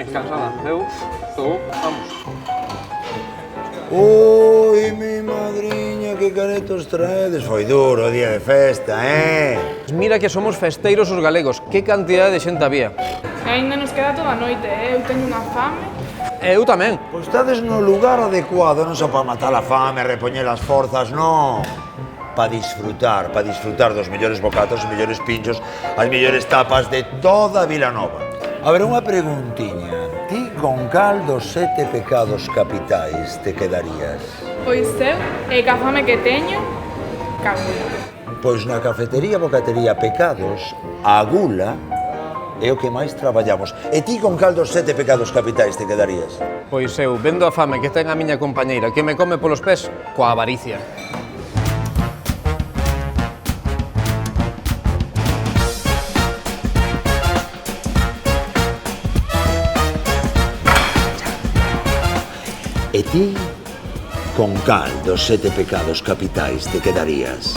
Cansada. Vamos. Ui, mi madriña, que caretos traedes. Foi duro o día de festa, Mira que somos festeiros os galegos. Que cantidad de xente había. E aínda nos queda toda a noite, eu teño unha fame. Eu tamén. Pois estades no lugar adecuado, non só para matar a fame, repoñer as forzas, non. Para disfrutar dos mellores bocatos, os mellores pinchos, as mellores tapas de toda Vilanova. A ver, unha preguntiña. Ti con cal dos 7 pecados capitais te quedarías? Pois eu, e ca fame que teño, cagula. Pois na cafetería Bocatería Pecados, a gula é o que máis traballamos. E ti con cal dos 7 pecados capitais te quedarías? Pois eu, vendo a fame que ten a miña compañeira, que me come polos pés, coa avaricia. E ti con cal dos 7 pecados capitais te quedarías?